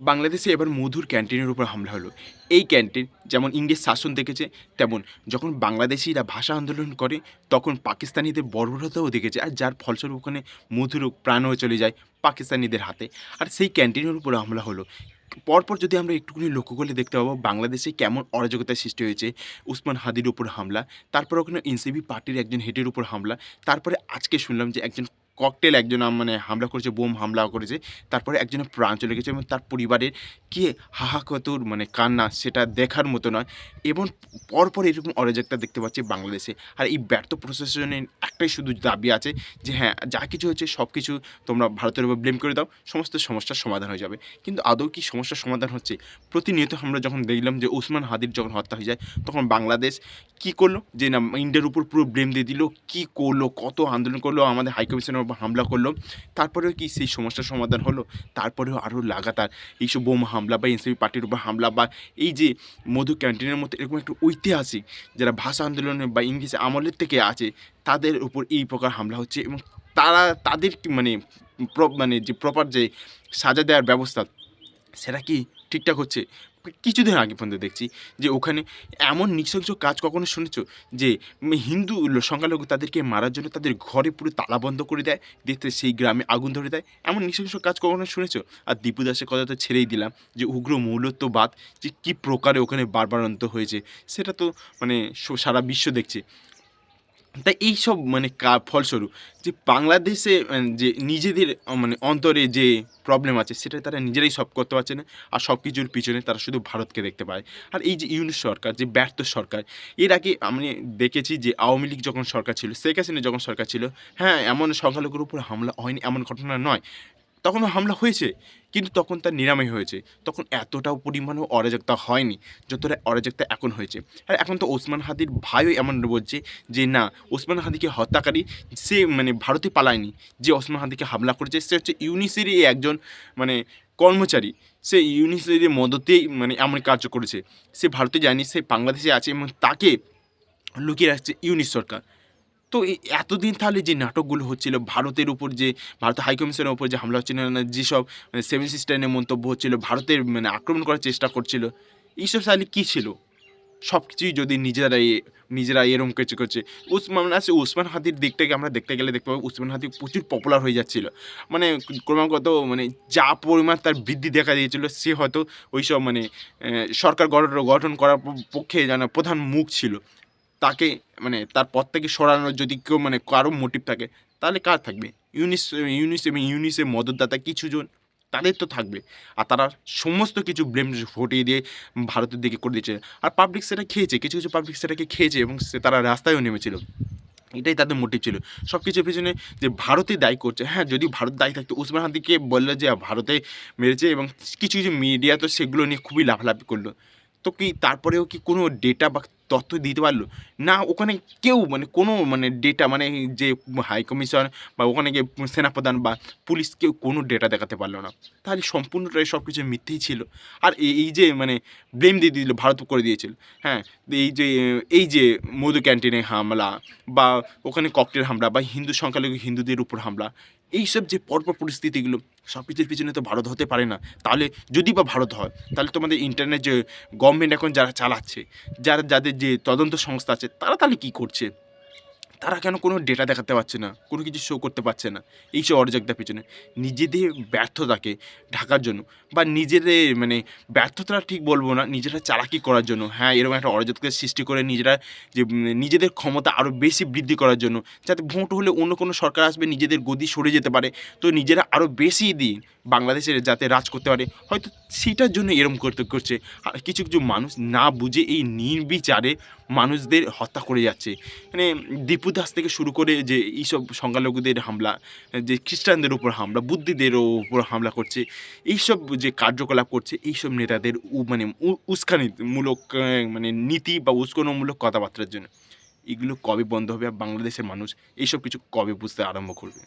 বাংলাদেশে এবার মধুর ক্যান্টিনের উপর হামলা হলো। এই ক্যান্টিন যেমন ইংরেজ শাসন দেখেছে, তেমন যখন বাংলাদেশিরা ভাষা আন্দোলন করে, তখন পাকিস্তানিদের বর্বরতাও দেখেছে। আর যার ফলস্বরূপ ওখানে মধুর প্রাণও চলে যায় পাকিস্তানিদের হাতে। আর সেই ক্যান্টিনের উপর হামলা হলো। পরপর যদি আমরা একটুখানি লক্ষ্য করলে দেখতে পাবো বাংলাদেশে কেমন অরাজকতার সৃষ্টি হয়েছে। উসমান হাদির উপর হামলা, তারপর ওখানে এনসিপি পার্টির একজন হেডের উপর হামলা, তারপরে আজকে শুনলাম যে একজন ককটেল একজন মানে হামলা করেছে, বোম হামলা করেছে। তারপরে একজনের প্রাণ চলে গেছে এবং তার পরিবারের কি হাহাকাতুর মানে কান্না, সেটা দেখার মতো নয়। এবং পরপর এরকম অরাজকতা দেখতে পাচ্ছি বাংলাদেশে। আর এই ব্যর্থ প্রশাসনের একটাই শুধু দাবি আছে যে হ্যাঁ, যা কিছু হচ্ছে সব কিছু তোমরা ভারতের উপর ব্লেম করে দাও, সমস্ত সমস্যার সমাধান হয়ে যাবে। কিন্তু আদৌ কি সমস্যার সমাধান হচ্ছে? প্রতিনিয়ত আমরা যখন দেখলাম যে ওসমান হাদির যখন হত্যা হয়ে যায়, তখন বাংলাদেশ কী করলো? যে না, ইন্ডিয়ার উপর পুরো ব্লেম দিয়ে দিল। কী করলো? কত আন্দোলন করলো, আমাদের হাইকমিশনের উপর হামলা করলো। তারপরেও কি সেই সমস্যার সমাধান হলো? তারপরেও আরও লাগাতার এইসব বোম হামলা বা এনসিপি পার্টির উপর হামলা, বা এই যে মধু ক্যান্টিনের মতো এরকম একটা ঐতিহাসিক যারা ভাষা আন্দোলনে বা ইংরেজ আমলের থেকে আছে, তাদের উপর এই প্রকার হামলা হচ্ছে। এবং তারা তাদের কি মানে মানে যে প্রপার যে সাজা দেওয়ার ব্যবস্থা, সেটা কি ঠিকঠাক হচ্ছে? কিছুদিন আগে পর্যন্ত দেখছি যে ওখানে এমন নৃশংস কাজ কখনো শুনেছো? যে হিন্দু সংখ্যালঘু তাদেরকে মারার জন্য তাদের ঘরে পুরো তালা বন্ধ করে দেয়, দেখতে সেই গ্রামে আগুন ধরে দেয়। এমন নৃশংস কাজ কখনো শুনেছো? আর দীপু দাসের কথা তো ছেড়েই দিলাম, যে উগ্র মৌলত্ববাদ যে কী প্রকারে ওখানে বারবারান্ত হয়েছে, সেটা তো মানে সারা বিশ্ব দেখছে। তাই এইসব মানে ফলস্বরূপ যে বাংলাদেশে যে নিজেদের মানে অন্তরে যে প্রবলেম আছে, সেটা তারা নিজেরাই সলভ করতে পারছে না। আর সব কিছুর পিছনে তারা শুধু ভারতকে দেখতে পায়। আর এই যে ইউনূস সরকার, যে ব্যর্থ সরকার, এর আগে আমি দেখেছি যে আওয়ামী লীগ যখন সরকার ছিল, শেখ হাসিনা যখন সরকার ছিল, হ্যাঁ, এমন সংখ্যালঘুর উপর হামলা হয়নি এমন ঘটনা নয়। তখনও হামলা হয়েছে, কিন্তু তখন তার নিরাময় হয়েছে। তখন এতটাও পরিমাণেও অরাজকতা হয়নি, যতটা অরাজকতা এখন হয়েছে। আর এখন তো ওসমান হাদির ভাইও এমন বলছে যে না, ওসমান হাদিকে হত্যাকারী সে মানে ভারতে পালায়নি। যে ওসমান হাদিকে হামলা করেছে সে হচ্ছে ইউনিসেরই একজন মানে কর্মচারী। সে ইউনিসের মদতেই মানে এমন কার্য করেছে। সে ভারতে যায়নি, সে বাংলাদেশে আছে এবং তাকে লুকিয়ে রাখছে ইউনিস সরকার। তো এতদিন তাহলে যে নাটকগুলো হচ্ছিল ভারতের উপর, যে ভারতের হাইকমিশনের উপর যে হামলা হচ্ছিল না, যেসব মানে সেভেন সিস্টারের মন্তব্য হচ্ছিল, ভারতের মানে আক্রমণ করার চেষ্টা করছিল, এইসব তাহলে কী ছিল? সব কিছুই যদি নিজেরা এরম কিছু করছে। ওসমান হাদির দিক থেকে আমরা দেখতে গেলে দেখতে পাবো ওসমান হাদি প্রচুর পপুলার হয়ে যাচ্ছিল। মানে ক্রমাগত মানে যা পরিমাণ তার বৃদ্ধি দেখা দিয়েছিল, সে হয়তো ওইসব মানে সরকার গঠন করার পক্ষে যেন প্রধান মুখ ছিল। তাকে মানে তার পদ থেকে সরানোর যদি কেউ মানে কারো মোটিভ থাকে, তাহলে কার থাকবে? ইউনিস এবং ইউনিসের মদতদাতা কিছুজন তাদের তো থাকবে। আর তারা সমস্ত কিছু ব্লেম হটিয়ে দিয়ে ভারতের দিকে করে দিয়েছে। আর পাবলিক সেটা খেয়েছে, কিছু কিছু পাবলিক সেটাকে খেয়েছে এবং তারা রাস্তায়ও নেমেছিল। এটাই তাদের মোটিভ ছিল। সব কিছুর পেছনে যে ভারতে দায়ী করছে, হ্যাঁ, যদি ভারত দায়ী থাকতো, ওসমান হাদিকে বললো যে ভারতে মেরেছে এবং কিছু কিছু মিডিয়া তো সেগুলো নিয়ে খুবই লাফালাফি করলো। তো কি তারপরেও কি কোনো ডেটা বা তথ্য দিতে পারলো? না, ওখানে কেউ মানে কোনো মানে ডেটা মানে যে হাই কমিশন বা ওখানে গিয়ে সেনাপ্রধান বা পুলিশ কেউ কোনো ডেটা দেখাতে পারলো না। তাহলে সম্পূর্ণটাই সব কিছু মিথ্যেই ছিল। আর এই যে মানে ব্লেম দিয়ে দিল, ভারত করে দিয়েছিল। হ্যাঁ, এই যে মধু ক্যান্টিনে হামলা বা ওখানে ককটেল হামলা বা হিন্দু সংখ্যালঘু হিন্দুদের উপর হামলা, এইসব যে পরপর পরিস্থিতিগুলো, সব কিছুর পিছনে তো ভারত হতে পারে না। তাহলে যদি বা ভারত হয়, তাহলে তোমাদের ইন্টারনেট যে গভর্নমেন্ট এখন যারা চালাচ্ছে, যাদের যে তদন্ত সংস্থা আছে, তারা তাহলে কী করছে? তারা কেন কোনো ডেটা দেখাতে পারছে না, কোনো কিছু শো করতে পারছে না? এইসব অরাজকতার পেছনে নিজেদের ব্যর্থতাকে ঢাকার জন্য বা নিজেদের মানে ব্যর্থতা ঠিক বলবো না, নিজেরা চালাকি করার জন্য, হ্যাঁ, এরকম একটা অরাজকতার সৃষ্টি করে নিজেরা যে নিজেদের ক্ষমতা আরও বেশি বৃদ্ধি করার জন্য, যাতে ভোট হলে অন্য কোনো সরকার আসবে, নিজেদের গদি সরে যেতে পারে, তো নিজেরা আরও বেশি দিন বাংলাদেশের যাতে রাজ করতে পারে, হয়তো সেটার জন্য এরম করছে। আর কিছু কিছু মানুষ না বুঝে এই নির্বিচারে মানুষদের হত্যা করে যাচ্ছে। মানে দীপু দাস থেকে শুরু করে যে এইসব সংখ্যালঘুদের হামলা, যে খ্রিস্টানদের উপর হামলা, বুদ্ধিদেরও উপর হামলা করছে, এইসব যে কার্যকলাপ করছে, এইসব নেতাদের মানে উস্কানিমূলক মানে নীতি বা উস্কানিমূলক কথাবার্তার জন্য। এগুলো কবে বন্ধ হবে আর বাংলাদেশের মানুষ এইসব কিছু কবে বুঝতে আরম্ভ করবে?